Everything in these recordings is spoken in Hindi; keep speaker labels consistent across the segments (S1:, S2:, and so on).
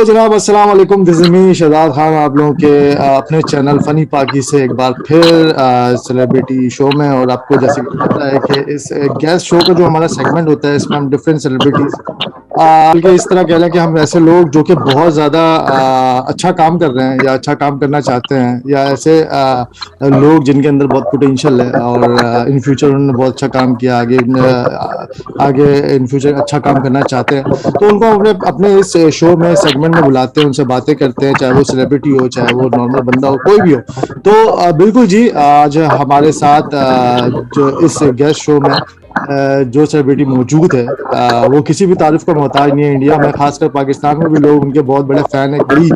S1: तो जनाब अस्सलाम वालेकुम, this is me Shahzad Khan, आप लोगों के अपने चैनल फनी पाकी से एक बार फिर सेलिब्रिटी शो में। और आपको जैसे कि पता है कि इस गेस्ट शो का जो हमारा सेगमेंट होता है, इसमें हम डिफरेंट सेलिब्रिटीज बल्कि इस तरह कह लें कि हम ऐसे लोग जो कि बहुत ज़्यादा अच्छा काम कर रहे हैं या अच्छा काम करना चाहते हैं, या ऐसे लोग जिनके अंदर बहुत पोटेंशियल है और इन फ्यूचर उन्होंने बहुत अच्छा काम किया, आगे इन फ्यूचर अच्छा काम करना चाहते हैं, तो उनको अपने अपने इस शो में सेगमेंट में बुलाते हैं, उनसे बातें करते हैं, चाहे वो सेलिब्रिटी हो, चाहे वो नॉर्मल बंदा हो, कोई भी हो। तो बिल्कुल जी, आज हमारे साथ जो इस गेस्ट शो में जो सेलिब्रिटी मौजूद है, वो किसी भी तारीफ का मोहताज नहीं है। इंडिया में, खासकर पाकिस्तान में भी लोग उनके बहुत बड़े फैन है। बड़ी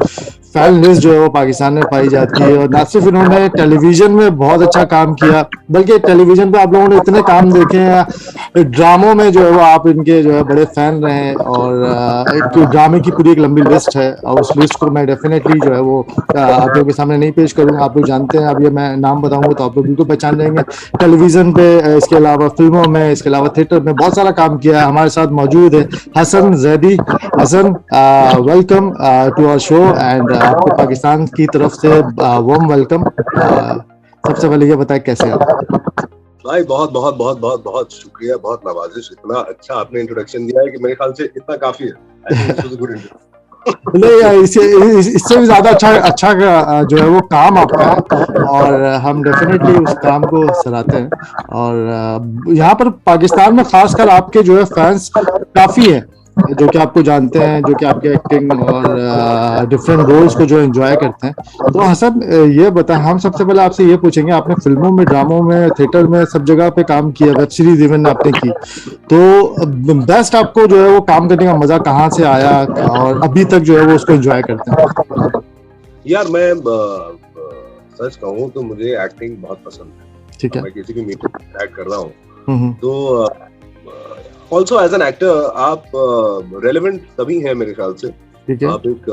S1: फैन लिस्ट जो है वो पाकिस्तान में पाई जाती है। और ना सिर्फ इन्होंने टेलीविजन में बहुत अच्छा काम किया, बल्कि टेलीविजन पे आप लोगों ने इतने काम देखे हैं, ड्रामों में जो है वो आप इनके जो है बड़े फैन रहे हैं। और एक ड्रामे की पूरी एक लंबी लिस्ट है, और उस लिस्ट को मैं डेफिनेटली जो है वो आप लोगों के सामने नहीं पेश करूंगा। आप लोग जानते हैं, अब ये मैं नाम बताऊंगा तो आप लोग बिल्कुल पहचान जाएंगे। टेलीविजन पे, इसके अलावा फिल्मों में, इसके अलावा थिएटर में बहुत सारा काम किया है। हमारे साथ मौजूद है Hasan Zaidi. Hasan, welcome to our show, and आपको पाकिस्तान की तरफ से वार्म वेलकम। सबसे पहले ये बताएं कैसे आप।
S2: भाई बहुत बहुत बहुत बहुत बहुत शुक्रिया, बहुत नवाजिश। इतना अच्छा आपने इंट्रोडक्शन दिया है कि मेरे ख्याल से इतना काफी है। I think this was a good introduction.
S1: नहीं यार, इससे भी ज्यादा अच्छा जो है वो काम आपका है, और हम डेफिनेटली उस काम को सराहते हैं। और यहाँ पर पाकिस्तान में खासकर आपके जो है फैंस काफी हैं, जो कि आपको जानते हैं, जो कि आपके एक्टिंग और डिफरेंट रोल्स को जो एंजॉय करते हैं। तो हसन, ये बताएं, हम सबसे पहले आपसे ये पूछेंगे, आपने फिल्मों में, ड्रामों में, थिएटर में, सब जगह पे काम किया, वेब सीरीज इवन आपने की, तो बेस्ट आपको जो है वो काम करने का मजा कहाँ से आया, और अभी तक जो है वो उसको एंजॉय करते हैं?
S2: यार मैं सच कहूँ तो मुझे एक्टिंग बहुत पसंद है।
S1: ठीक है।
S2: मैं किसी भी मीडियम में एक्ट कर रहा हूँ तो ऑल्सो एज एन एक्टर आप रेलेवेंट तभी हैं मेरे ख्याल से। आप एक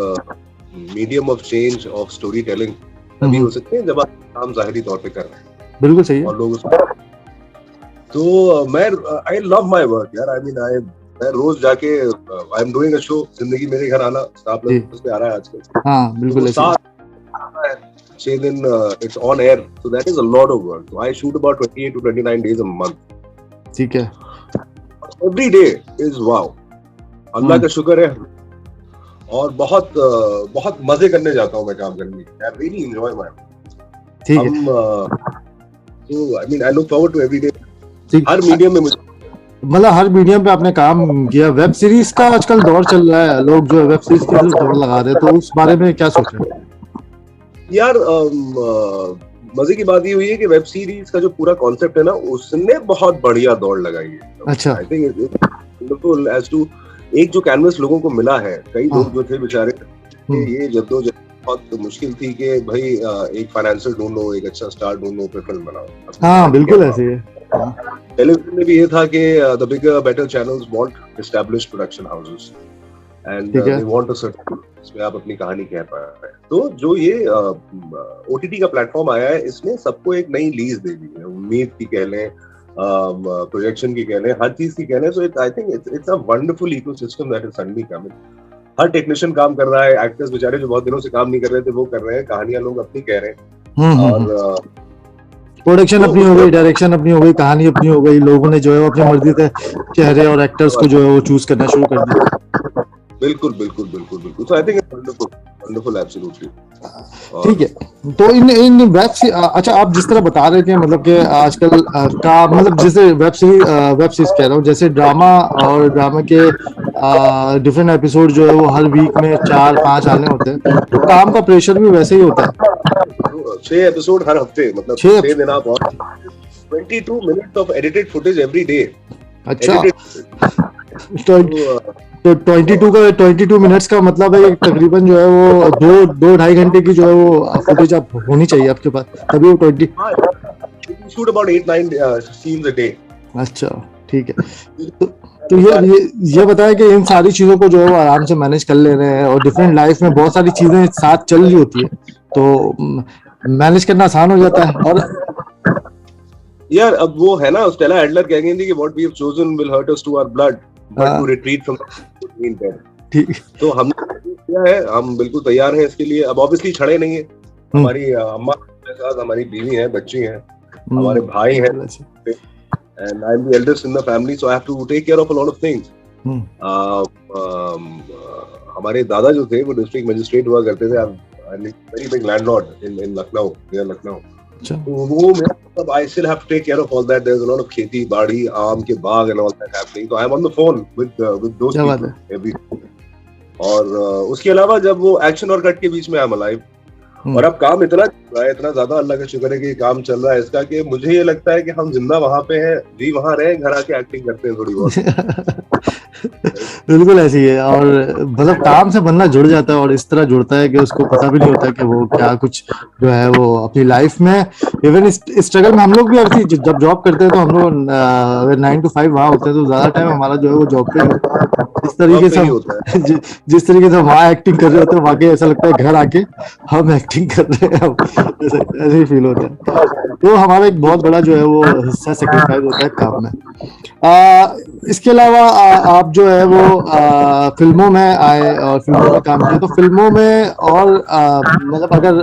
S2: medium of change of story telling तभी हो सकते हैं जब आप काम जाहिरी तौर पे कर रहे हैं।
S1: बिल्कुल सही है।
S2: और लोग तो मैं आई लव माय वर्क यार। आई मीन मैं रोज जाके I am doing a show, जिंदगी मेरे घर आना, स्टार प्लस पे आ रहा है आजकल।
S1: हाँ बिल्कुल ऐसे।
S2: 6 दिन it's on air, so that is a lot of work. I shoot about 28 to 29 days a month।
S1: ठीक है।
S2: एवरी डे इज वाओ, अल्लाह का शुक्र है। और बहुत बहुत मजे करने जाता हूँ मैं काम करने के। I really enjoy my.
S1: ठीक है।
S2: तो I mean I look forward to every day. हर मीडियम में मुझे,
S1: मतलब हर मीडियम पे आपने काम किया। वेब सीरीज का आजकल दौर चल रहा है, लोग जो है वेब सीरीज की तरफ दौड़ लगा रहे हैं, तो उस बारे में क्या सोच रहे हैं? यार
S2: मजे की बात ये हुई है कि वेब सीरीज का जो पूरा कॉन्सेप्ट है ना, उसने बहुत बढ़िया दौड़ लगाई है।
S1: अच्छा।
S2: I think wonderful as to एक जो कैनवस लोगों को मिला है। कई लोग जो थे बेचारे, ये जद्दोजहद बहुत मुश्किल थी कि भाई एक फाइनेंशियल ढूंढो, एक अच्छा स्टार ढूंढो, फिर फिल्म बनाओ। हाँ बिल्कुल ऐसे है। टेलीविजन में भी ये था कि the bigger better channels want established production houses and they want a certain इसमें आप अपनी कहानी कह पा रहे हैं। तो जो ये ओटीटी का प्लेटफॉर्म आया है, इसने सबको एक नई लीज दे दी है। उम्मीद की कह लें, प्रोजेक्शन की कह लें, हर चीज की कह लें। So I think it's a wonderful ecosystem that is suddenly coming. हर टेक्नीशियन काम कर रहा है, एक्टर्स बेचारे जो बहुत दिनों से काम नहीं कर रहे थे वो कर रहे हैं, कहानियां लोग अपनी कह रहे हैं, और
S1: प्रोडक्शन अपनी हो गई, डायरेक्शन अपनी हो गई, कहानी अपनी हो गई। लोगों ने जो है अपनी मर्जी से चेहरे और एक्टर्स को जो है वो चूज करना शुरू कर दिया।
S2: बिल्कुल बिल्कुल बिल्कुल बिल्कुल। So I think it's wonderful, wonderful, absolutely.
S1: ठीक है। तो इन वेब अच्छा, आप जिस तरह बता रहे थे, मतलब कि आजकल का, मतलब जैसे वेब सीरीज कह रहा हूँ, जैसे ड्रामा, और ड्रामा के डिफरेंट एपिसोड जो है वो हर वीक में 4-5 आने होते हैं, तो काम का प्रेशर भी वैसे ही होता है।
S2: 6 एपिसोड हर हफ्ते, मतलब 6 दिन आप, 22 minutes of edited footage every day.
S1: अच्छा। तो 22 मिनट्स का मतलब है तकरीबन जो है वो 2-2.5 घंटे की जो है वो फुटेज आप होनी चाहिए आपके पास, तभी वो 20
S2: shoot about 8-9 scenes a day.
S1: अच्छा ठीक है। तो ये बताया कि इन सारी चीजों को जो है वो आराम से मैनेज कर ले रहे हैं, और डिफरेंट लाइफ में बहुत सारी चीजें साथ चल रही होती है, तो मैनेज करना आसान हो जाता है। और
S2: यार अब वो है ना, स्टेला एडलर कह गई थी कि what we have chosen will hurt us to our blood but to retreat from. ठीक, तो हमने किया है, हम बिल्कुल तैयार हैं इसके लिए। अब ऑब्वियसली छड़े नहीं है, हमारी अम्मा के साथ हमारी बीवी है, बच्ची हैं, हमारे भाई हैं, and I'm the eldest in the family, so I have to take care of a lot of things. हमारे दादा जो थे वो डिस्ट्रिक्ट मजिस्ट्रेट हुआ करते थे, वेरी बिग लैंडलॉर्ड इन लखनऊ, नियर लखनऊ। तो वो मतलब I still have to take care of all that. There's a lot of खेती बाड़ी, आम के बाग and all that happening. So I'm on the phone with those people every day. और उसके अलावा जब वो एक्शन और कट के बीच में I'm alive. और अब काम इतना चल रहा है, इतना ज्यादा अल्लाह का शुक्र है कि काम चल रहा है इसका, कि मुझे ये लगता है कि हम जिंदा वहां पे हैं, जी वहां रहे, घर आके एक्टिंग करते हैं थोड़ी बहुत।
S1: बिल्कुल ऐसी है, और मतलब काम से बंदा जुड़ जाता है और इस तरह जुड़ता है कि उसको पता भी नहीं होता कि वो क्या कुछ जो है वो अपनी लाइफ में, इवन इस स्ट्रगल में हम लोग भी ऐसी, जब जॉब करते हैं तो हम लोग अगर 9 to 5 वहां होते हैं तो ज्यादा टाइम हमारा जो है वो जॉब पे ही होता है। इस तरीके से जिस तरीके से वहां एक्टिंग कर रहे होते हैं, वाकई ऐसा लगता है घर आके हम एक्टिंग कर रहे हैं, ऐसे ही फील होता है। तो हमारा एक बहुत बड़ा जो है वो हिस्सा सेक्रीफाइस होता है काम में। इसके अलावा आप जो है वो फिल्मों में आए और फिल्मों में काम किया, तो फिल्मों में और मतलब अगर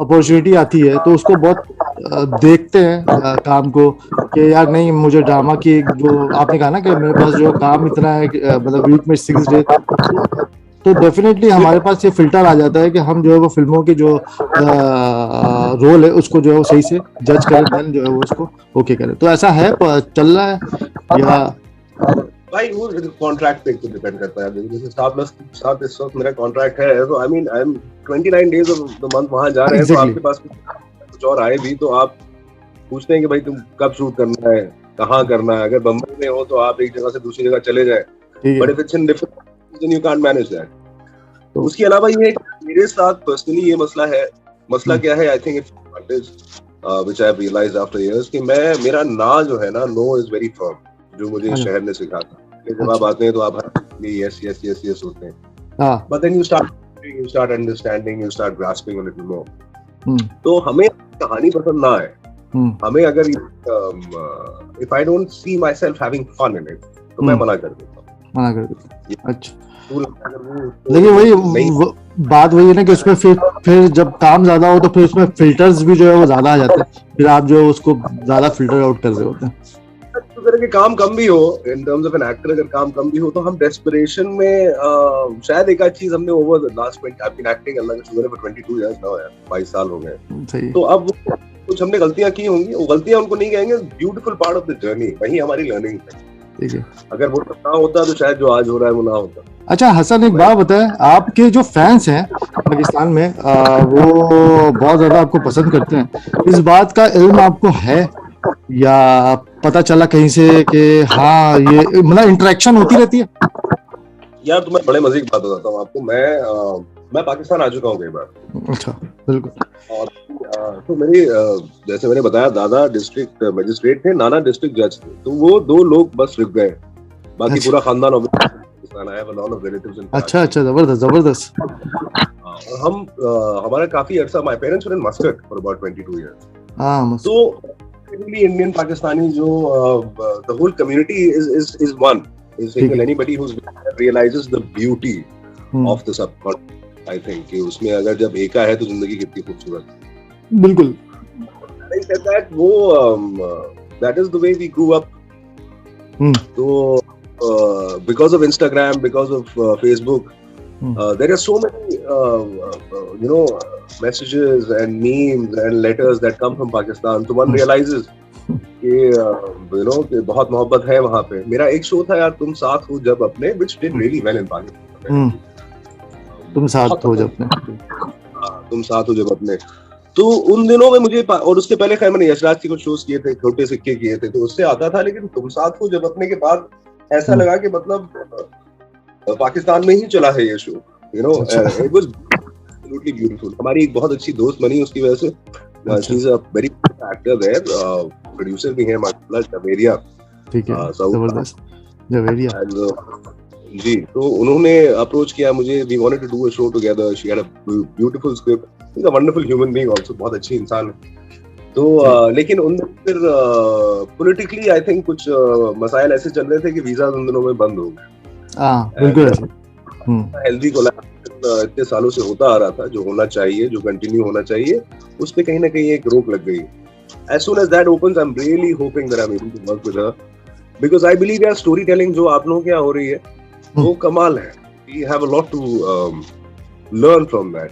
S1: अपॉर्चुनिटी आती है तो उसको बहुत देखते हैं काम को, कि यार नहीं मुझे ड्रामा की, जो आपने कहा ना कि मेरे पास जो काम इतना है मतलब वीक में 6 डे, तो डेफिनेटली हमारे पास ये फिल्टर आ जाता है कि हम जो है वो फिल्मों की जो रोल है उसको जो है वो सही से जज करें, देन जो है वो उसको ओके करें। तो ऐसा है, चल रहा है या
S2: भाई वो कॉन्ट्रैक्ट पे तो डिपेंड करता है। जैसे 7+ इस वक्त मेरा कॉन्ट्रैक्ट है, तो I am 29 days of the month वहां जा रहे हैं, तो आपके पास कुछ और आए भी तो आप पूछते हैं कि भाई तुम कब शूट करना है, कहाँ करना है। अगर बम्बई में हो तो आप एक जगह से दूसरी जगह चले जाए, but if it's in different then you can't manage that. तो उसके अलावा ये मेरे साथ पर्सनली ये मसला है। मसला क्या है? I think it's advantage which I have realised after years, कि मेरा ना जो है ना, नो इज वेरी फर्म, जो मुझे इस शहर ने सिखा था। जब आप आते हैं तो आप यस यस यस यस होते हैं, but then you start understanding, you start grasping a little more. तो हमें कहानी पसंद ना है, हमें अगर if I don't see myself having fun in it, तो मैं मना कर देता हूँ। अच्छा,
S1: लेकिन वही बात वही है ना कि उसमें फिर जब काम ज्यादा हो तो फिर उसमें फिल्टर्स भी जो है वो ज्यादा आ जाते हैं, फिर आप जो है उसको ज्यादा फिल्टर आउट कर रहे होते हैं।
S2: अगर के काम कम भी हो, in terms of an actor, अगर काम कम भी हो तो हम डेस्परेशन में शायद एक आध चीज हमने over the last 20 I been acting Allah का शुक्र है फॉर 22 इयर्स नाउ यार, 22 साल हो गए। तो अब कुछ हमने गलतियां की होंगी, वो गलतियां उनको नहीं कहेंगे, beautiful part of the journey, वही हमारी लर्निंग है। ठीक है, अगर वो ना होता तो शायद जो आज हो रहा है वो ना होता।
S1: अच्छा हसन, एक बात बताएं, आपके जो फैंस हैं पाकिस्तान में वो बहुत ज्यादा आपको पसंद करते हैं, इस बात का इल्म आपको है या पता चला कहीं से कि हाँ ये मतलब इंटरेक्शन होती रहती है?
S2: यार तुम्हें बड़े मजे की बात बताता हूँ आपको, मैं पाकिस्तान आ चुका हूँ कई बार।
S1: अच्छा, बिल्कुल।
S2: और तो मेरी जैसे मैंने बताया, दादा डिस्ट्रिक्ट मजिस्ट्रेट थे, नाना डिस्ट्रिक्ट जज थे, तो वो 2 लोग बस रुक गए, बाकी पूरा खानदान पाकिस्तान आया, a lot of relatives in
S1: अच्छा अच्छा, जबरदस्त।
S2: और हम हमारा काफी अर्सा, my parents were in Muscat for about 22 years. तो really Indian Pakistani जो the whole community is one. Is anybody who realizes the beauty of the subcontinent, I think कि उसमें अगर जब एका है तो जिंदगी कितनी खूबसूरत है।
S1: बिल्कुल।
S2: I said that वो that is the way we grew up. तो because of Instagram, because of Facebook, there are so many messages and memes and letters that come from Pakistan. So one realizes कि बहुत मोहब्बत है वहाँ पे। मेरा एक शो था यार, तुम साथ हो जब अपने, which did really well in Pakistan.
S1: तुम साथ हो जब अपने,
S2: तुम साथ हो जब अपने, तो उन दिनों में मुझे, और उसके पहले खैर मैंने यशराज के कुछ शोज किए थे, छोटे सिक्के किए थे, तो उससे आता था। लेकिन तुम साथ हो जब अपने के बाद ऐसा लगा कि मतलब पाकिस्तान में ही चला है ये show, it was absolutely beautiful. हमारी एक बहुत अच्छी दोस्त बनी उसकी वजह से, she is a very actor there, producer भी है माशाल्लाह, जवेरिया। ठीक है, जबरदस्त जवेरिया जी। तो उन्होंने अप्रोच किया मुझे, we wanted to do a show together, she had a beautiful script, she is a wonderful human being also, बहुत अच्छी इंसान है। तो लेकिन उन फिर पॉलिटिकली आई थिंक कुछ मसाइल ऐसे चल रहे थे कि वीजा उन दिनों में बंद हो गए।
S1: बिल्कुल।
S2: हेल्दी कोलैबोरेशन इतने सालों से होता आ रहा था, जो होना चाहिए, जो कंटिन्यू होना चाहिए, उस पे कहीं ना कहीं एक रोक लग गई. As soon as that opens, I'm really hoping that I'm able to work with her, because I believe यार स्टोरी टेलिंग जो आप लोगों के यहाँ हो रही है वो कमाल है. We have a lot to learn from that.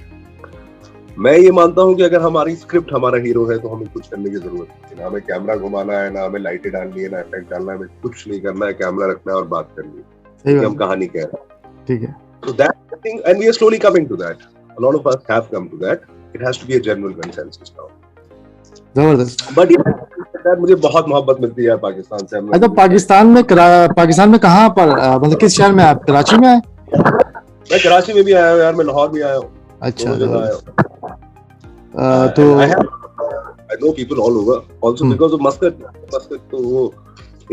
S2: मैं ये मानता हूँ कि अगर हमारी स्क्रिप्ट हमारा हीरो है तो हमें कुछ करने की जरूरत नहीं. ना हमें कैमरा घुमाना है, ना हमें लाइटें डालनी है, ना इफेक्ट डालना है, हमें कुछ नहीं करना है, कैमरा रखना है और बात करनी है कि हम कहानी कह रहे हैं.
S1: ठीक है.
S2: So that thing, and we are slowly coming to that. A lot of us have come to that. It has to be a general consensus now.
S1: जबरदस्त.
S2: But यार मुझे बहुत मोहब्बत मिलती है यार पाकिस्तान से.
S1: अच्छा, पाकिस्तान में कहाँ पर, मतलब किस शहर में आप? कराची में आए?
S2: मैं कराची में भी आया हूँ यार, मैं लाहौर भी आया हूँ.
S1: अच्छा.
S2: तो I know people all over also because of Muscat. तो वो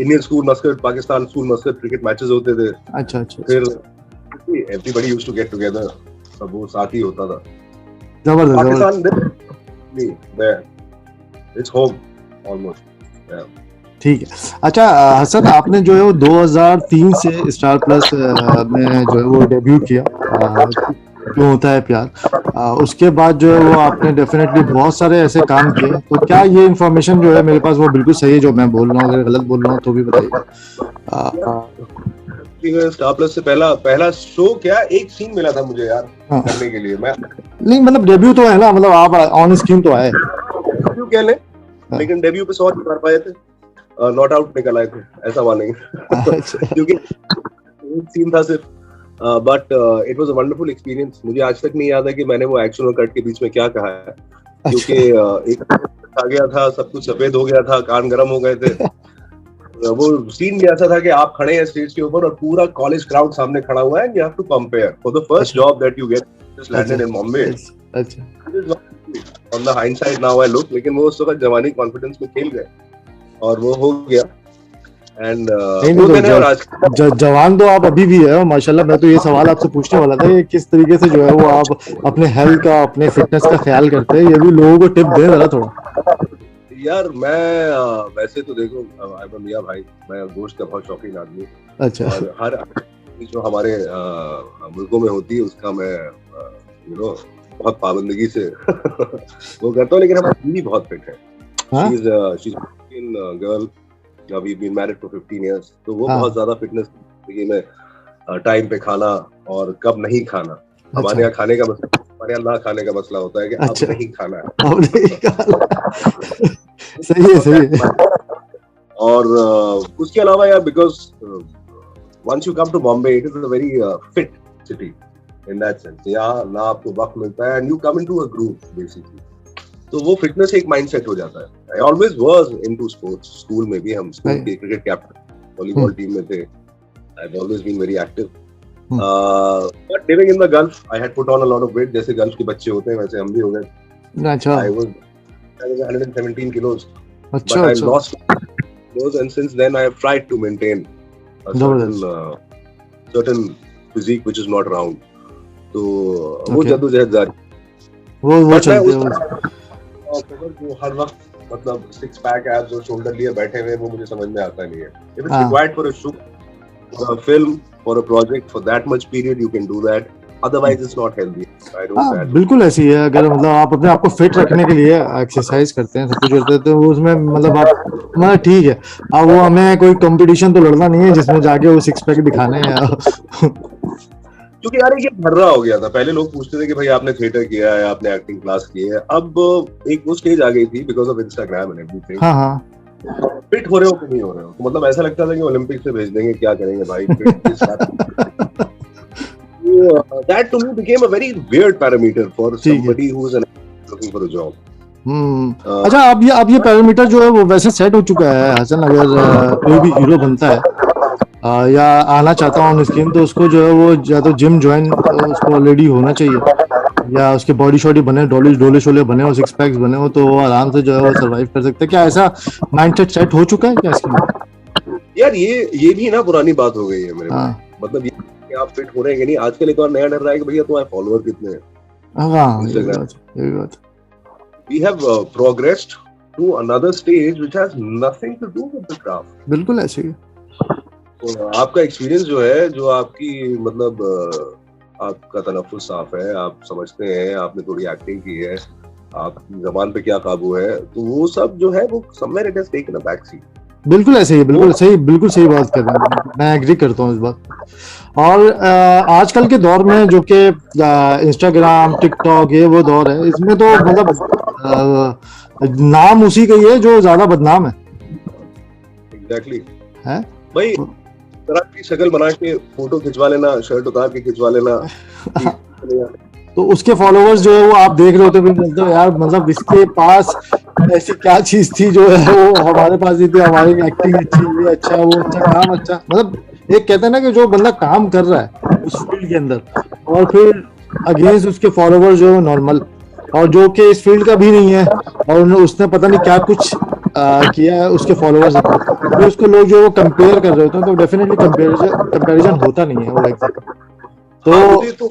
S2: Indian school Muscat, Pakistan school Muscat cricket matches होते थे.
S1: अच्छा.
S2: फिर everybody used to get together, सब वो साथ ही होता था.
S1: जबरदस्त.
S2: Pakistan there, it's home almost. Yeah.
S1: ठीक है. अच्छा हसन, आपने जो है वो 2003 से स्टार प्लस में जो है वो डेब्यू किया, क्यों होता है प्यार. उसके बाद जो है वो आपने डेफिनेटली बहुत सारे ऐसे काम किए. तो क्या ये इन्फॉर्मेशन जो है मेरे पास वो बिल्कुल सही है जो मैं बोल रहा हूँ? अगर गलत बोल रहा हूँ तो भी बताइए.
S2: स्टार प्लस से पहला शो क्या एक सीन मिला था मुझे यार करने के लिए. मैं
S1: नहीं, मतलब डेब्यू तो है ना, मतलब आप ऑन स्क्रीन तो आए.
S2: डेब्यू कह ले, लेकिन डेब्यू पे 100 नहीं कर पाए थे, नॉट आउट निकल आए थे, ऐसा मानेंगे. क्योंकि एक सीन था सिर्फ, but it was a wonderful experience. मुझे आज तक नहीं याद है कि मैंने वो एक्शन और कट के बीच में क्या कहा है, क्योंकि एक आ गया था, सब कुछ सफेद हो गया था, कान गर्म हो गए थे. वो सीन भी ऐसा था कि आप खड़े हैं स्टेज के ऊपर और पूरा कॉलेज क्राउड सामने खड़ा हुआ है, and you have to compare for the first job that you get, just landed in Bombay. अच्छा. On the hindsight now I look, लेकिन वो उस वक्त जवानी कॉन्फिडेंस में खेल गए और वो हो गया. एंड
S1: जवान तो आप अभी भी है माशाल्लाह. मैं तो ये सवाल आपसे पूछने वाला था कि किस तरीके से जो है वो आप अपने हेल्थ का, अपने फिटनेस का ख्याल करते हैं. ये भी लोगों को टिप दें जरा थोड़ा.
S2: यार मैं वैसे तो देखो, मियां भाई, मैं गोश्त का बहुत शौकीन आदमी. अच्छा. और हर जो हमारे मुल्कों में होती है उसका मैं बहुत पाबंदगी से वो करता हूँ. लेकिन हमारी बीवी बहुत फिट है. she's a girl. We've been married for 15 years. तो वो बहुत ज्यादा फिटनेस में, टाइम पे खाना और कब नहीं खाना. हमारे यहाँ खाने का मसला, हमारे यहाँ ना खाने का मसला होता है कि अब नहीं खाना है. सही है. और उसके अलावा यार, because once you come to Bombay, it is a very fit city in that sense. यहाँ ना आपको वक्त मिलता है, and you come into a groove basically. तो वो फिटनेस एक माइंडसेट हो जाता है. I always was into sports. School में भी हम स्कूल के क्रिकेट कैप्टन, वॉलीबॉल टीम में थे. I've always been very active. But living in the Gulf, I had put on a lot of weight. जैसे गल्फ के बच्चे होते हैं वैसे हम भी हो गए. अच्छा. I was 117 kilos. अच्छा. But I lost kilos, and since then I have tried to maintain a certain physique which is not round. तो वो जद्दोजहद जारी. वो चलते वो हर वक्त मतलब 6 पैक एब्स और शोल्डर लिए बैठे हुए, वो मुझे समझ में आता नहीं है. If it's required for a shoot, for a film, for a project, for that much period, you can do that. Otherwise, it's not healthy. I don't.
S1: बिल्कुल ऐसी है. अगर मतलब आप अपने आप को फिट रखने के लिए एक्सरसाइज करते हैं, सब कुछ करते हैं, तो उसमें मतलब आप मतलब ठीक है. अब वो हमें कोई कंपटीशन तो लड़ना नहीं है जिसमें जाके वो 6 पैक दिखाने हैं.
S2: क्योंकि यार ये भर्रा हो गया था. पहले लोग पूछते थे कि भाई आपने थिएटर किया है, आपने एक्टिंग क्लास की है. अब एक वो स्टेज आ गई थी because of Instagram and everything. हाँ. फिट हो रहे हो कि नहीं हो रहे हो, तो मतलब ऐसा लगता था कि ओलंपिक से भेज देंगे, क्या करेंगे भाई. That to me became a very weird parameter for somebody who is looking for a job.
S1: अच्छा, अब ये पैरामीटर जो है वो वैसे सेट हो चुका है हसन. अगर कोई भी हीरो बनता है या आना चाहता हूँ ऑन स्क्रीन, तो उसको जो है वो या तो जिम ज्वाइन उसको ऑलरेडी होना चाहिए, या उसके बॉडी शॉडी बने, डोले शोले बने हो, 6 पैक्स बने हो, तो वो आराम से जो है वो सर्वाइव कर सकते हैं. क्या ऐसा माइंडसेट सेट हो चुका है क्या इसके?
S2: यार ये भी ना पुरानी बात हो गई है मेरे. मतलब ये कि आप फिट हो रहे हैं कि नहीं, आजकल एक और नया डर रहा है कि भैया तुम्हारे फॉलोअर कितने हैं. We have progressed to another stage which has nothing to do with the craft.
S1: बिल्कुल ऐसे ही.
S2: तो आपका एक्सपीरियंस जो है, जो आपकी मतलब आपका तलफ़्फ़ुज़ साफ है, आप समझते हैं, आपने थोड़ी एक्टिंग की है, आपकी ज़बान पे क्या काबू है, तो वो सब जो है वो somewhere it has taken a back seat.
S1: बिल्कुल ऐसे ही,
S2: वो
S1: बिल्कुल सही बात कर रहे हैं, मैं एग्री करता हूँ इस बात। और आजकल के दौर में जो कि इंस्टाग्राम, टिकटॉक, ये वो दौर है, इसमें तो मतलब नाम उसी का ही है जो ज्यादा बदनाम है।
S2: एग्जैक्टली
S1: है
S2: भाई, तरह की शक्ल बना के फोटो खिंचवा लेना, शर्ट उतार के खिंचवा लेना,
S1: तो उसके फॉलोवर्स जो है वो आप देख रहे होते फिर बोलते हो यार, मतलब इसके पास ऐसी क्या चीज थी जो है वो हमारे पास नहीं थी, हमारी एक्टिंग अच्छी, ये अच्छा, वो अच्छा, काम अच्छा, मतलब एक कहते हैं ना कि जो बंदा काम कर रहा है उस फील्ड के अंदर, और फिर अगेंस्ट उसके फॉलोवर्स जो है नॉर्मल, और जो कि इस फील्ड का भी नहीं है, और उसने पता नहीं क्या कुछ किया है उसके फॉलोवर्स ने, फिर उसको लोग जो है वो कंपेयर कर रहे होते हैं, तो डेफिनेटली कंपेरिजन होता नहीं है वो एग्जैक्ट। तो
S2: हाँ, मुझे तो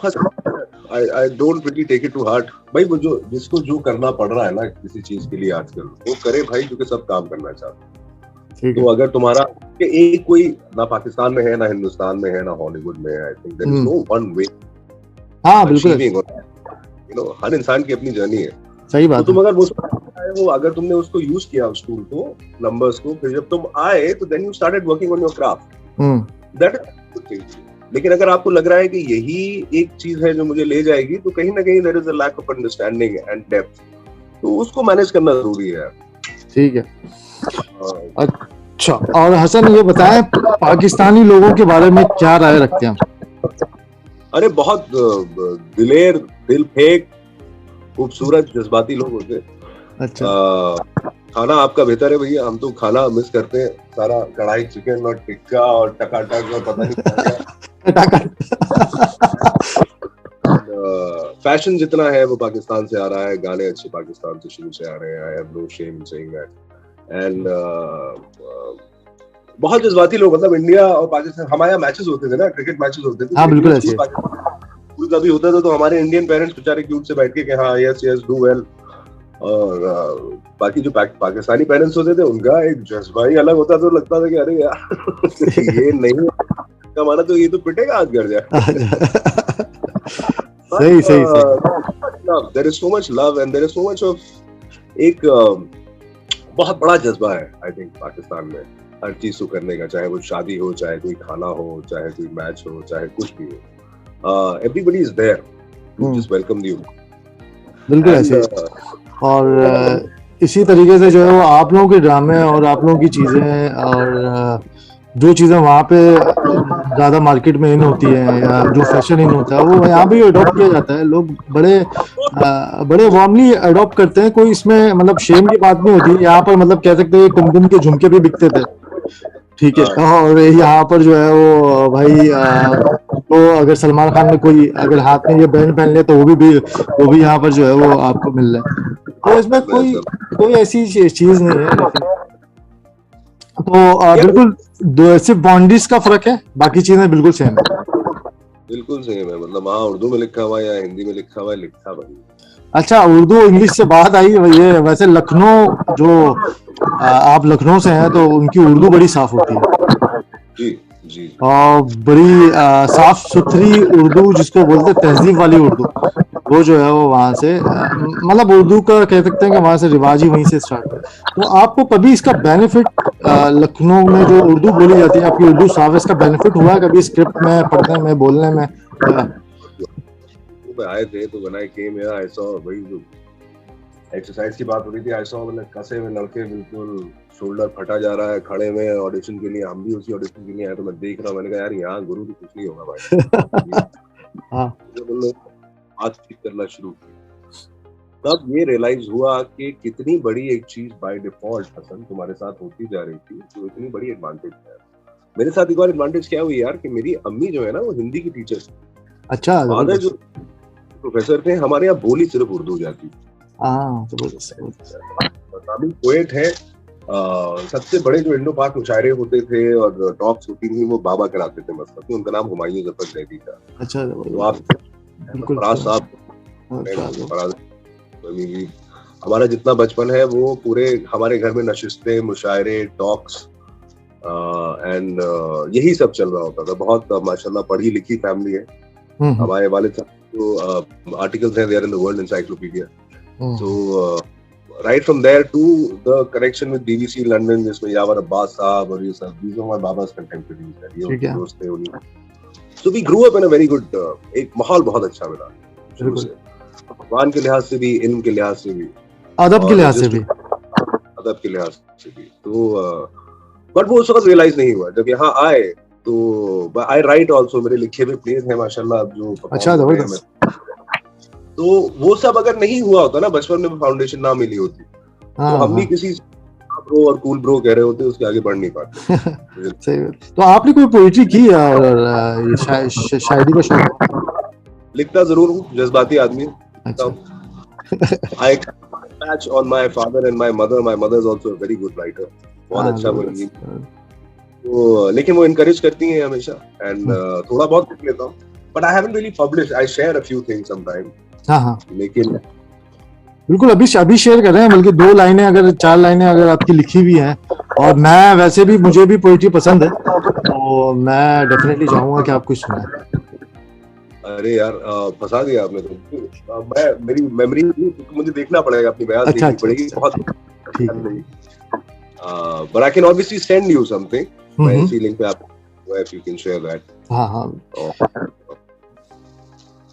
S2: I don't really take it to heart भाई। वो जो जिसको जो करना पड़ रहा है ना किसी चीज के लिए आजकल, वो करे भाई, क्योंकि सब काम करना चाहते हैं। तो अगर तुम्हारा एक कोई ना पाकिस्तान में है, ना हिंदुस्तान में है, ना हॉलीवुड में है, I think there is no one way.
S1: हाँ बिल्कुल,
S2: यू नो हर इंसान की अपनी जर्नी है।
S1: सही बात
S2: तो तुम अगर वो अगर तुमने उसको यूज किया उस टूल को, नंबर्स को, फिर जब तुम आए तो then you started working on your craft, that is good thing. लेकिन अगर आपको लग रहा है कि यही एक चीज है जो मुझे ले जाएगी, तो कहीं ना कहीं there is a lack of understanding and depth, तो उसको मैनेज करना जरूरी है।
S1: ठीक है। अच्छा, और हसन ये बताएं, पाकिस्तानी लोगों के बारे में क्या राय रखते हैं?
S2: अरे बहुत दिलेर, दिल फेंक, खूबसूरत, जज्बाती लोग होते हैं।
S1: अच्छा,
S2: खाना आपका बेहतर है भैया, हम तो खाना मिस करते हैं, सारा कढ़ाई चिकन और टिक्का और टकाटक और पता नहीं क्या। फैशन जितना है वो पाकिस्तान से आ रहा है, गाने अच्छे पाकिस्तान से शुरू से आ रहे हैं, I have no shame in saying that. And बहुत जज्बाती लोग, मतलब इंडिया और पाकिस्तान, हमारे यहाँ मैचेस होते थे ना, क्रिकेट मैचेस होते थे,
S1: हाँ बिल्कुल ऐसे
S2: स्कूल का भी होता था, तो हमारे इंडियन पेरेंट्स बेचारे क्यूट से बैठ के हाँ यस यस डू वेल, और बाकी जो पाकिस्तानी पेरेंट्स होते थे उनका एक जज्बा ही अलग होता था, तो लगता था कि अरे यार ये नहीं हमारा तो ये तो पिटेगा आज घर जाके।
S1: सही सही सही।
S2: There is so much love and there is so much of एक बहुत बड़ा जज्बा है आई थिंक पाकिस्तान में, हर चीज को करने का, चाहे वो शादी हो, चाहे कोई खाना हो, चाहे कोई मैच हो, चाहे कुछ भी हो, everybody is there to just welcome you।
S1: बिल्कुल ऐसे। और इसी तरीके से जो है वो आप लोगों के ड्रामे और आप लोगों की चीजें, और जो चीजें वहाँ पे ज्यादा मार्केट में इन होती है, या जो फैशन इन होता है, वो यहाँ भी अडॉप्ट किया जाता है। लोग बड़े वार्मली अडॉप्ट करते हैं, कोई इसमें मतलब शेम की बात नहीं होती। यहाँ पर मतलब कह सकते हैं कुमकुम के झुमके भी बिकते थे, ठीक है, और यहाँ पर जो है वो भाई तो अगर सलमान खान ने कोई अगर हाथ में ये बैंड पहन लिया, तो वो भी यहाँ पर जो है वो आपको मिल रहा है। तो इसमें कोई ऐसी चीज नहीं है, लेकिन तो बिल्कुल सिर्फ बाउंड्रीज का फर्क है, बाकी चीजें बिल्कुल सेम है।
S2: बिल्कुल सेम है, मतलब हाँ उर्दू में लिखा हुआ या हिंदी में लिखा हुआ है, लिखा भाई।
S1: अच्छा, उर्दू इंग्लिश से बात आई, ये वैसे लखनऊ जो आप लखनऊ से हैं, तो उनकी उर्दू बड़ी साफ होती है
S2: जी जी,
S1: और बड़ी साफ सुथरी उर्दू जिसको बोलते हैं, तहजीब वाली उर्दू, वो जो है वो वहां से मतलब उर्दू का कह सकते हैं कि वहां से रिवाज ही वहीं से स्टार्ट हुआ। तो आपको कभी इसका बेनिफिट लखनऊ में जो उर्दू बोली जाती है, आपकी उर्दू साफ है, इसका बेनिफिट हुआ है कभी स्क्रिप्ट में, पढ़ने में, बोलने में?
S2: आए थे तो बनाए केम या आई सॉ, वही जो एक्सरसाइज की बात हो रही थी, आई सॉ मतलब कसे हुए लड़के, बिल्कुल शोल्डर फटा जा रहा है खड़े में ऑडिशन के लिए, हम भी उसी ऑडिशन के लिए आए, तो मैं देख रहा हूँ, मैंने कहा यार यहाँ गुरु तो कुछ नहीं होगा भाई। हाँ, बातचीत करना शुरू की, तब ये रियलाइज हुआ कि कितनी बड़ी एक चीज बाय डिफॉल्ट हसन तुम्हारे साथ होती जा रही थी, तो इतनी बड़ी एडवांटेज है। मेरे साथ एक और एडवांटेज क्या हुई यार, कि मेरी अम्मी जो है ना वो हिंदी की टीचर थी।
S1: अच्छा,
S2: फादर जो प्रोफेसर थे, हमारे यहाँ बोली सिर्फ उर्दू जाती थी। मकामी पोएट है, सबसे बड़े जो इंडो पाक मुशायरे होते थे और टॉक्स होती थी, वो बाबा कराते थे मसलत में, उनका नाम हुमायूं जफर जैदी था। अच्छा, तो आप फराज साहब, हमारा जितना बचपन है वो पूरे हमारे घर में नशिस्ते, मुशायरे, टॉक्स एंड यही सब चल रहा होता था। बहुत माशाल्लाह पढ़ी लिखी फैमिली है, हमारे वालिद साहब जो आर्टिकल्स हैं, they are in the world encyclopaedia. So right from there to the connection with BBC London, जिसमें यावर अब्बास साहब और ये सब, these are my बाबा's contemporaries, ये दोस्त थे उन्हीं. So we grew up in a very good, एक माहौल बहुत अच्छा मिला शुरू से, भगवान के लिहाज से भी, इल्म के लिहाज से भी,
S1: अदब के लिहाज से भी,
S2: अदब के लिहाज से भी. तो बट वो उस वक्त रियलाइज नहीं हुआ जब यहाँ आए. तो आई राइट ऑल्सो, मेरे लिखे हुए प्लेस हैं माशाल्लाह जो. अच्छा, जबरदस्त. तो वो सब अगर नहीं हुआ होता ना, बचपन में फाउंडेशन ना मिली होती, तो हम भी किसी ब्रो और कूल ब्रो कह रहे होते, उसके आगे बढ़ नहीं पाते.
S1: सही बात. तो आपने कोई पोएट्री की और शायरी का शौक?
S2: लिखता जरूर हूँ, जज्बाती आदमी. I patch on my father and my mother. My mother is also a very good writer. बहुत अच्छा बोलेंगी. तो लेकिन वो encourage करती हैं हमेशा, and थोड़ा बहुत लिख लेता हूँ. But I haven't really published. I share a few things sometimes. हाँ. लेकिन
S1: बिल्कुल अभी शेयर कर रहे हैं, बल्कि 2 लाइनें अगर 4 लाइनें अगर आपकी लिखी हुई हैं, और मैं वैसे भी, मुझे भी पोएट्री पसंद है, तो मैं डेफिनेटली चाहूंगा कि आप कुछ सुनाएं.
S2: अरे यार, फंसा दिया आपने तो. मेरी मेमोरी मुझे देखना पड़ेगा, अपनी बयान देखनी पड़ेगी. बहुत ठीक है. But I can obviously send you something. मैं इसी लिंक पे आपको, if you can share that.
S1: हाँ.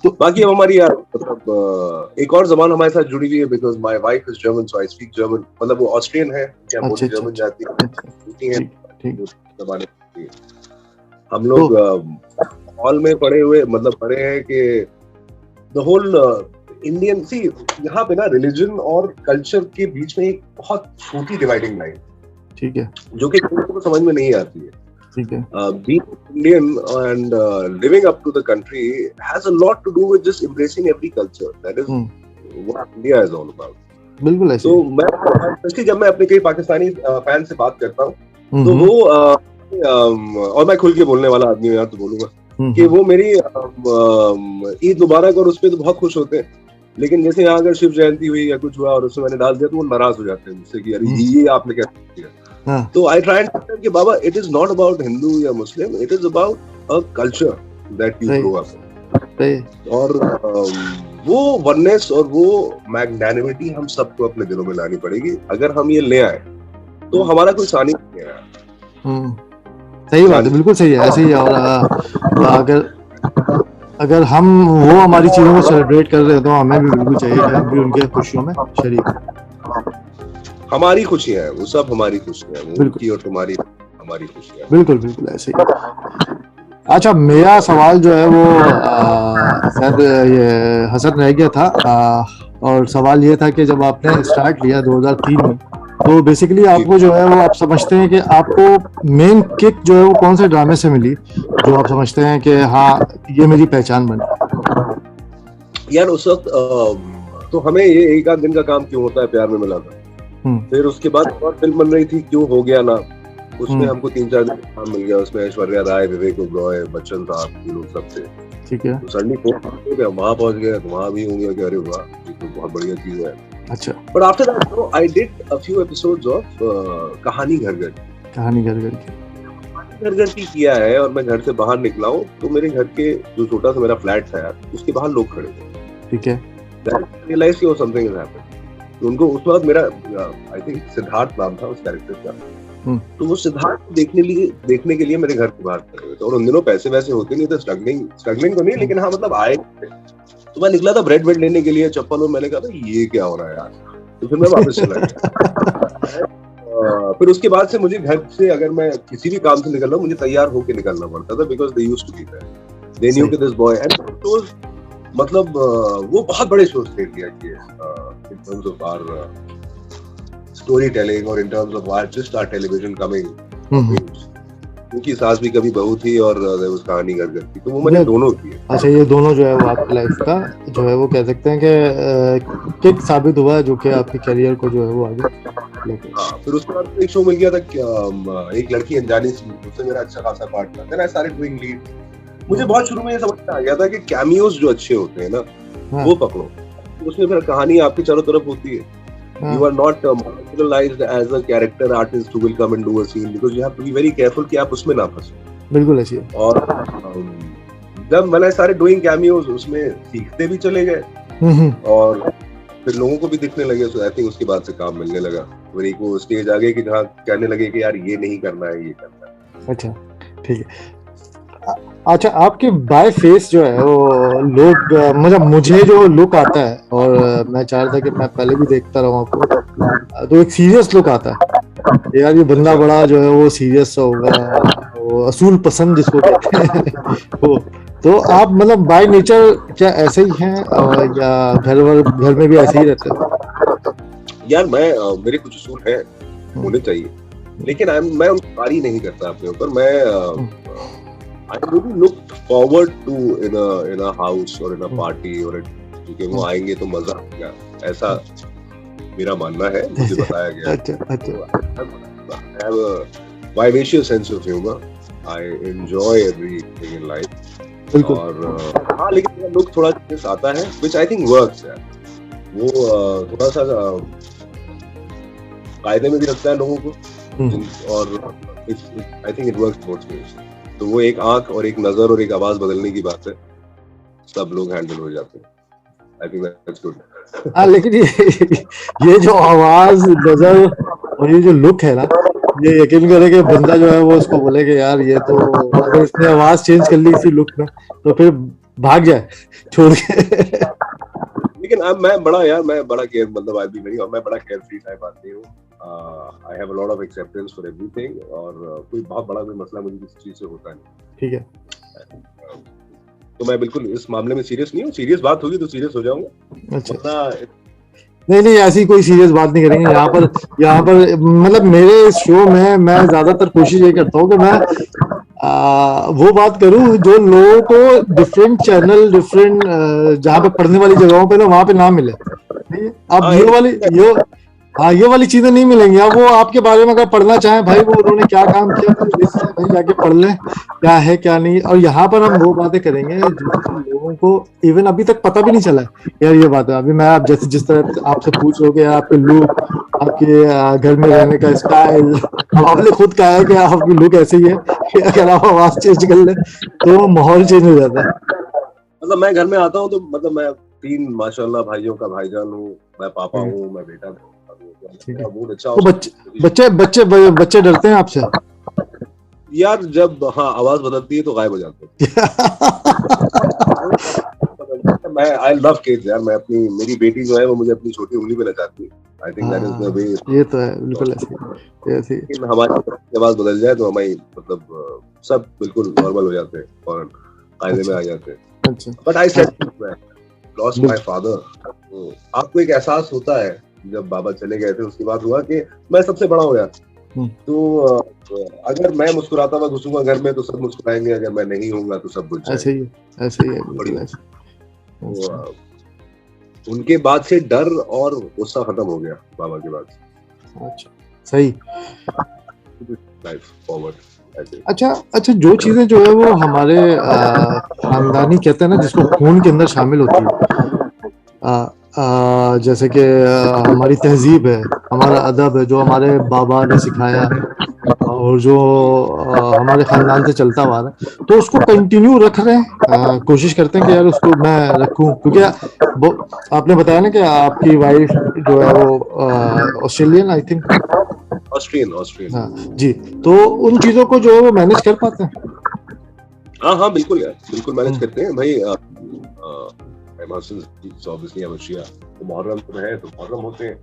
S2: तो बाकी अब हमारी यार मतलब एक और जबान हमारे साथ जुड़ी हुई है, because my wife is German, so I speak German. मतलब वो ऑस्ट्रियन है, क्या बोलते जर्मन जाती है. हम लोग हॉल में पढ़े हुए, मतलब पढ़े हैं कि द होल इंडियन, सी यहाँ पे ना रिलीजन और कल्चर के बीच में एक बहुत छोटी डिवाइडिंग लाइन,
S1: ठीक है,
S2: जो कि किसी को समझ में नहीं आती है.
S1: ठीक है.
S2: Being Indian and living up to the country has a lot to do with just embracing every culture. That is what India is all about.
S1: बिल्कुल ऐसे.
S2: तो मैं स्पेशली जब मैं अपने कई पाकिस्तानी फैन से बात करता हूँ, तो वो और मैं खुल के बोलने वाला आदमी हूँ यार, तो बोलूंगा कि वो मेरी ईद मुबारक और उस पर तो बहुत खुश होते हैं. लेकिन जैसे यहाँ अगर शिव जयंती हुई या कुछ हुआ और उसमें मैंने डाल दिया, तो वो नाराज हो जाते हैं मुझसे कि अरे ये आपने कैसे किया. तो आई ट्राई टू टेल कि बाबा, it is not about Hindu या Muslim, it is about a culture that you grow up. और वो वननेस और वो मैग्नेनिमिटी हम सबको अपने दिलों में लानी पड़ेगी. अगर हम ये ले आए तो हमारा कोई सानी नहीं है.
S1: सही बात है, बिल्कुल सही है, ऐसे ही. और अगर हम वो हमारी चीजों को सेलिब्रेट कर रहे हैं, तो हमें भी बिल्कुल चाहिए कि हम भी उनके खुशियों में शरीक.
S2: हमारी खुशी है वो, सब हमारी खुशी है, उनकी और तुम्हारी हमारी खुशी है.
S1: बिल्कुल बिल्कुल ऐसे ही. अच्छा, मेरा सवाल जो है वो शायद ये हसन रह गया था, और सवाल ये था कि जब आपने स्टार्ट लिया 2003 में, तो बेसिकली आपको जो है वो, आप समझते हैं कि आपको मेन किक जो है वो कौन से ड्रामे से मिली, जो आप समझते हैं कि हाँ ये मेरी पहचान बनी?
S2: यार उस वक्त तो हमें ये एक आध दिन का काम क्यों होता है प्यार में मिला था. फिर उसके बाद और फिल्म बन रही थी क्यों हो गया ना, उसमें हमको 3-4 दिन काम मिल गया. उसमें ऐश्वर्या राय, विवेक ओबरॉय, बच्चन साहब, ये लोग सब थे.
S1: ठीक है.
S2: तो सडनली वहाँ पहुंच गए, तो वहाँ भी होंगे कि अरे वाह, ये तो बहुत बढ़िया चीज है.
S1: अच्छा.
S2: But after that I did a few episodes of कहानी घर घर की किया है. और मैं घर से बाहर निकला हूँ, तो मेरे घर के जो छोटा सा मेरा फ्लैट था यार, उसके बाहर लोग खड़े थे. ठीक है. रियलाइज कि समथिंग इज हैपनिंग. तो उनको उस वक्त मेरा आई थिंक सिद्धार्थ नाम था उस कैरेक्टर का, तो वो सिद्धार्थ को देखने के लिए मेरे घर के बाहर खड़े हुए थे. और उन दिनों पैसे वैसे होते नहीं थे, स्ट्रगलिंग तो नहीं, लेकिन हाँ मतलब आए. तो मैं निकला था ब्रेड लेने के लिए, चप्पल, और मैंने कहा था ये क्या हो रहा है यार. तो फिर मैं वापस चला गया. फिर उसके बाद से मुझे घर से अगर मैं किसी भी काम से निकल रहा हूँ, मुझे तैयार होके निकलना पड़ता था, because they used to be there. They knew कि दिस बॉय एंड शोज, मतलब वो बहुत बड़े शोज थे इंडिया के in terms of our storytelling or in terms of our television coming. क्योंकि सास भी कभी बहू थी और उसका कहानी घर घर की, तो वो मैंने दोनों की.
S1: अच्छा, ये दोनों जो है वो आपकी लाइफ का जो है वो कह सकते हैं कि किक साबित हुआ, जो कि आपके करियर को जो है वो आगे लेके.
S2: हाँ, फिर उसके बाद एक शो मिल गया था, एक लड़की अनजानी सी, उससे मेरा अच्छा खासा पार्ट था. Then I started doing lead. मुझे बहुत शुरू में ये समझ आ गया था कि कैमियोस जो अच्छे होते हैं ना, वो पकड़ो. उसमें फिर कहानी आपके चारों तरफ होती है. You are not marginalized as a character artist who will come and do a scene, because you have to be very careful कि आप उसमें ना फंसो.
S1: बिल्कुल ऐसी है.
S2: और जब मैंने सारे डूइंग कैमियोज उसमें सीखते भी चले गए और फिर लोगों को भी दिखने लगे, सो आई थिंक उसके बाद से काम मिलने लगा। फिर एक वो स्टेज आ गई कि जहाँ कहने लगे कि यार ये नहीं करना है, ये करना है।
S1: अच्छा ठीक है। अच्छा, आपके बाय फेस जो है वो लोग, मतलब मुझे जो लुक आता है, और मैं चाह रहा था कि मैं पहले भी देखता रहा आपको, तो एक सीरियस लुक आता है यार, ये बंदा बड़ा जो है वो सीरियस सा होगा, वो असूल पसंद जिसको कहते हैं वो। तो आप मतलब बाय नेचर क्या ऐसे ही हैं, या घर में भी ऐसे ही रहते हैं?
S2: यार मेरे कुछ असूल हैं, होने चाहिए, लेकिन मैं उनको पारी नहीं करता अपने ऊपर। मैं I really look forward to in a house or in a party or क्योंकि वो आएंगे तो मजा आएगा, ऐसा मेरा मानना है, मुझे बताया गया। I have a vivacious sense of humor. I enjoy everything in life. और हाँ, लेकिन मेरा look थोड़ा चेंज आता है, which I think works है। वो थोड़ा सा कायदे में भी रखता है लोगों को, और I think it works both ways। तो वो एक आंख और एक नजर और एक आवाज बदलने की बात है, सब लोग हैंडल हो जाते हैं। I think that's good.
S1: हाँ, लेकिन ये जो आवाज, नजर और ये जो लुक है ना, ये यकीन करे कि बंदा जो है वो उसको बोले कि यार ये तो, अगर इसने आवाज चेंज कर ली इसी लुक में तो फिर भाग जाए छोड़ के।
S2: लेकिन अब मैं बड़ा केयर, मतलब आदमी नहीं, और मैं बड़ा केयर फ्री टाइप आदमी हूँ। I have a lot of acceptance for everything, और कोई बहुत बड़ा कोई मसला मुझे किसी चीज से होता नहीं।
S1: ठीक है,
S2: तो मैं बिल्कुल इस मामले में सीरियस नहीं हूँ। सीरियस बात होगी तो सीरियस हो जाऊंगा।
S1: अच्छा, नहीं ऐसी कोई सीरियस बात नहीं करेंगे यहाँ पर मतलब मेरे इस शो में मैं ज्यादातर कोशिश ये करता हूँ कि मैं वो बात करूं जो लोगों को डिफरेंट चैनल, डिफरेंट जहाँ पे पढ़ने वाली जगहों पे ना, वहां पे ना मिले। अब ये वाली चीजें नहीं मिलेंगी। अब वो आपके बारे में अगर पढ़ना चाहें, भाई वो उन्होंने क्या काम किया तो जाके पढ़ लें, क्या है क्या नहीं। और यहाँ पर हम वो बातें करेंगे जो लोगों को इवन अभी तक पता भी नहीं चला है यार ये बात है। अभी मैं आप जैसे जिस तरह आपसे पूछ रहा हूँ कि आपके लुक, आपके घर में रहने का स्टाइल, आपने खुद कहा है कि आपकी लुक ऐसी है कि अगर आप आवाज चेंज कर ले तो माहौल चेंज हो जाता है।
S2: मतलब मैं घर में आता हूँ तो मतलब मैं 3 माशाल्लाह भाइयों का भाईजान हूँ, मैं पापा हूँ, मैं बेटा हूँ।
S1: तो बच्चे डरते हैं आपसे
S2: यार? जब हाँ आवाज बदलती है तो गायब हो जाते हैं। मैं आई लव किड्स यार। मेरी बेटी जो है वो मुझे अपनी छोटी उंगली पे नचाती है। I think that is the way.
S1: ये तो है, बिल्कुल ऐसे ही।
S2: हमारी आवाज बदल जाए तो हमारी मतलब सब बिल्कुल नॉर्मल हो जाते हैं और कायदे में आ जाते हैं। अच्छा, but I said lost my father. आपको एक एहसास होता है जब बाबा चले गए थे, उसके बाद हुआ कि मैं सबसे बड़ा हो गया। तो अगर मैं मुस्कुराता हुआ घुसूंगा घर में तो सब मुस्कुराएंगे, अगर मैं नहीं होऊंगा तो सब बुझ जाएंगे। ऐसे ही है। तो उनके बाद से डर और गुस्सा खत्म हो गया बाबा के बाद।
S1: अच्छा, सही।
S2: Life forward.
S1: अच्छा, जो चीजें जो है वो हमारे खानदानी कहते हैं ना, जिसको खून के अंदर शामिल होती है, जैसे कि हमारी तहजीब है, हमारा अदब है, जो हमारे बाबा ने सिखाया और जो हमारे खानदान से चलता हुआ है, तो उसको कंटिन्यू रख रहे हैं, कोशिश करते हैं कि यार उसको मैं रखूं। क्योंकि आपने बताया ना कि आपकी वाइफ जो है वो ऑस्ट्रेलियन, आई थिंक
S2: ऑस्ट्रेलियन।
S1: हाँ जी, तो उन चीजों को जो है वो मैनेज कर पाते हैं।
S2: हाँ बिल्कुल यार, बिल्कुल मैनेज करते हैं भाई। तो मुहर्रम है तो मुहर्रम होते हैं,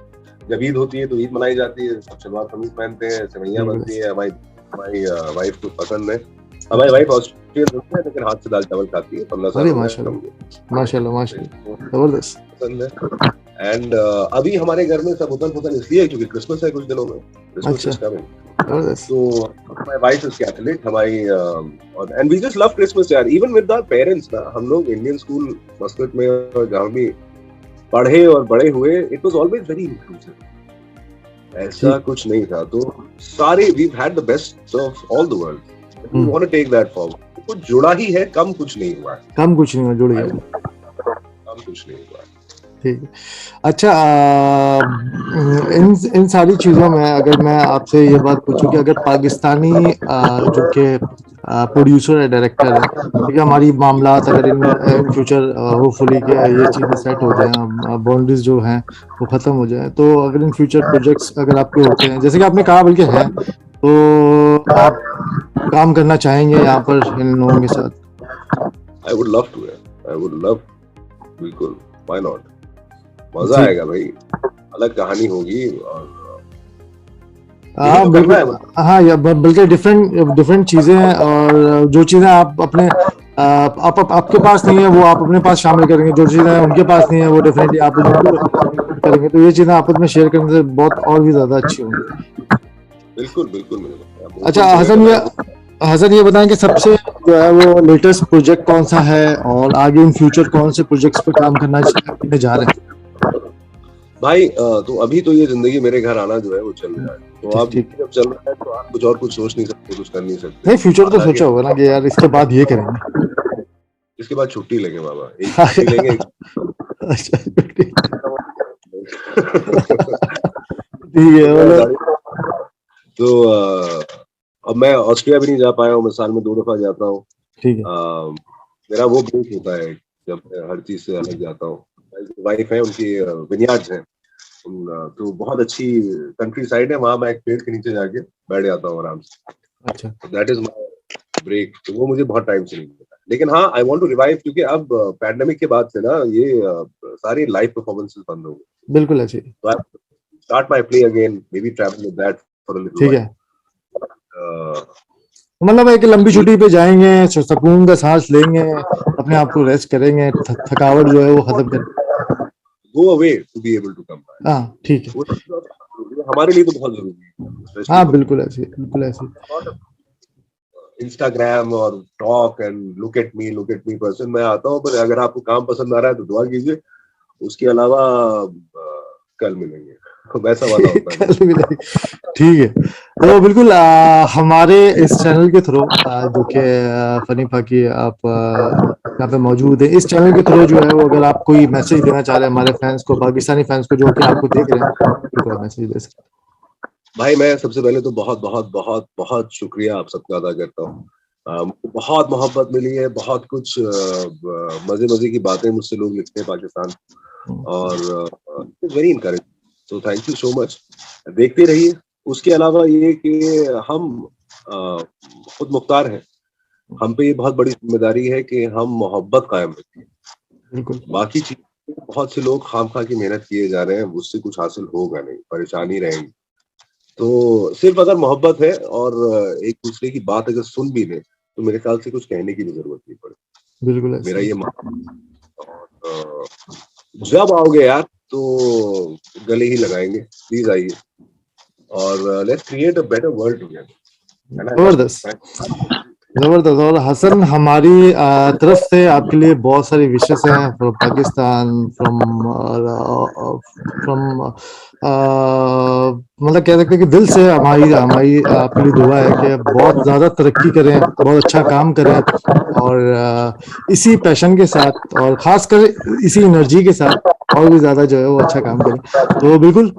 S2: जब ईद होती है तो ईद मनाई जाती है, सब सलवार कमीज पहनते हैं, सेवइयां बनती है। हमारी वाइफ को पसंद है। हमारी वाइफ ऑस्ट्रेलियन है लेकिन हाथ से दाल चावल खाती है। 15 साल
S1: माशाल्लाह जबरदस्त
S2: पसंद है। एंड अभी हमारे घर में सब उथल-पुथल इसलिए है क्योंकि क्रिसमस है कुछ दिनों में। Christmas is coming. So my wife is Catholic, and we just love Christmas यार। Even with our parents ना, हम लोग इंडियन स्कूल मस्कट में और जहाँ भी पढ़े और बड़े हुए, it was always very inclusive। ऐसा कुछ नहीं था। तो सारे we've had the best of all the world. We want to take that forward। कुछ जुड़ा ही है, कम कुछ नहीं हुआ है।
S1: जुड़ गया।
S2: कम कुछ नहीं हुआ।
S1: ठीक है। अच्छा, इन सारी चीज़ों में अगर मैं आपसे ये बात पूछूं कि अगर पाकिस्तानी जो कि प्रोड्यूसर है, डायरेक्टर है, ठीक है, हमारी मामलात अगर इन फ्यूचर होपफुली कि ये चीज़ें सेट हो जाएं, बाउंड्रीज जो हैं वो ख़त्म हो जाएं, तो अगर इन फ्यूचर प्रोजेक्ट्स अगर आपके होते हैं, जैसे कि आपने कहा बल्कि हैं, तो आप काम करना चाहेंगे यहाँ पर इन लोगों के साथ?
S2: I would love to, I would love, बिल्कुल, व्हाई नॉट, मजा
S1: जी
S2: आएगा भाई, अलग कहानी होगी और यही
S1: हाँ
S2: तो करना है
S1: बिल्कुल।
S2: मतलब।
S1: हाँ, या बल्कि डिफरेंट डिफरेंट चीजें हैं, और जो चीजें आप अपने आपके पास नहीं है वो आप अपने पास शामिल करेंगे, जो चीजें उनके पास नहीं है वो डेफिनेटली आप उनको करेंगे, तो ये चीजें आपस में शेयर करने से बहुत और भी ज्यादा अच्छी होंगी।
S2: बिल्कुल बिल्कुल मेरे भाई, आप
S1: अच्छा
S2: ओपन टू इट,
S1: हसन, ये बताएं कि सबसे जो है वो लेटेस्ट प्रोजेक्ट कौन सा है, और आगे इन फ्यूचर कौन से प्रोजेक्ट्स पे काम करने जा रहे हैं?
S2: भाई तो अभी तो ये जिंदगी मेरे घर आना जो है वो चल रहा है, तो
S1: ठीक
S2: अब
S1: ठीक।
S2: जब चल रहा है तो आप कुछ और कुछ सोच नहीं सकते, कुछ कर नहीं सकते,
S1: नहीं, फ्यूचर तो
S2: हालांकि
S1: सोचा होगा ना कि यार इसके बाद ये करेंगे।
S2: इसके बाद छुट्टी लेंगे बाबा, एक छुट्टी लेंगे एक
S1: अच्छा ठीक है, मतलब
S2: तो अब मैं ऑस्ट्रिया भी नहीं जा पाया हूँ, मैं साल में 2 दफा जाता हूँ।
S1: ठीक है।
S2: मेरा वो ब्रेक होता है जब मैं हर चीज से अलग जाता हूँ। वाइफ है, उनकी विनयार्ड्स हैं, तो बहुत अच्छी कंट्री साइड है, वहां मैं एक पेड़ के नीचे जाके बैठ जाता हूँ आराम से,
S1: अच्छा
S2: दैट इज माय ब्रेक। तो वो मुझे बहुत टाइम से नहीं मिला, लेकिन हाँ आई वांट टू रिवाइव, क्योंकि अब पैंडेमिक के बाद से ना ये सारी लाइव परफॉर्मेंसेस बंद हो गई,
S1: बिल्कुल ऐसे ही।
S2: तो I start my play again, may be travel with that for a little
S1: ठीक
S2: व्हाइल।
S1: है, मतलब एक लंबी छुट्टी पे जाएंगे, सुकून का सांस लेंगे, अपने आप को रेस्ट करेंगे, थकावट जो है वो खत्म कर।
S2: Go away to be able to come back,
S1: हाँ ठीक है।
S2: वो हमारे लिए तो बहुत जरूरी है, स्पेशली
S1: हाँ
S2: फॉर
S1: बिल्कुल ऐसे ही, बिल्कुल ऐसे ही।
S2: इंस्टाग्राम और talk and look at me person. मैं आता हूँ, पर अगर आपको काम पसंद आ रहा है तो दुआ कीजिए, उसके अलावा कल मिलेंगे, वैसा वाला होता है मेरा।
S1: कल मिलेंगे। ठीक है, तो बिल्कुल हमारे इस चैनल के थ्रू जो कि फनी फाकी आप यहाँ पे मौजूद है, इस चैनल के थ्रू जो है वो अगर आप कोई मैसेज देना चाह रहे हैं हमारे फैंस को, पाकिस्तानी फैंस को जो कि आपको देख रहे हैं, बिल्कुल आप मैसेज दे सकते
S2: भाई मैं सबसे पहले तो बहुत बहुत बहुत बहुत शुक्रिया आप सबका अदा करता हूँ। बहुत मोहब्बत मिली है, बहुत कुछ मजे मजे की बातें मुझसे लोग लिखते हैं पाकिस्तान,
S1: हैं।
S2: और वेरी इनकरेज, तो थैंक यू सो मच, देखते रहिए। उसके अलावा ये कि हम खुद मुख्तार हैं, हम पे ये बहुत बड़ी जिम्मेदारी है कि हम मोहब्बत कायम रखें।
S1: बिल्कुल
S2: बाकी चीज, बहुत से लोग खामखा की मेहनत किए जा रहे हैं, उससे कुछ हासिल होगा नहीं, परेशानी रहेंगी। तो सिर्फ अगर मोहब्बत है और एक दूसरे की बात अगर सुन भी ले, तो मेरे ख्याल से कुछ कहने की भी जरूरत नहीं पड़े,
S1: बिल्कुल
S2: मेरा
S1: ऐसे
S2: ये मानना है। और जब आओगे यार तो गले ही लगाएंगे, प्लीज आइए, और let's create a better world together.
S1: जबरदस्त, जबरदस्त। और हसन, हमारी तरफ से आपके लिए बहुत सारी विशेष हैं, फ्रॉम पाकिस्तान, फ्रॉम मतलब कह सकते हैं कि दिल से हमारी हमारी आपके लिए दुआ है कि बहुत ज़्यादा तरक्की करें, बहुत अच्छा काम करें, और इसी पैशन के साथ और ख़ासकर इसी एनर्जी के साथ और भी ज़्यादा जो है वो अच्छा काम करें। तो बिल्कुल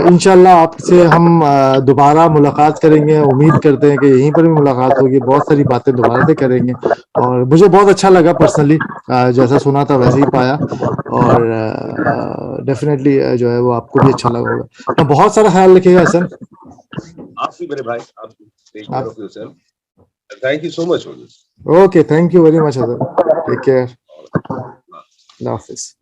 S1: इंशाल्लाह आपसे हम दोबारा मुलाकात करेंगे, उम्मीद करते हैं कि यहीं पर भी मुलाकात होगी, बहुत सारी बातें दोबारा से करेंगे, और मुझे बहुत अच्छा लगा पर्सनली, जैसा सुना था वैसे ही पाया, और डेफिनेटली जो है वो आपको भी अच्छा लगा होगा। तो बहुत सारा ख्याल रखिएगा हसन।
S2: आप भी मेरे भाई, आप टेक केयर
S1: आप
S2: of yourself, thank you so much for this.
S1: Okay, thank you very much Hasan, take care, अल्लाह हाफिज।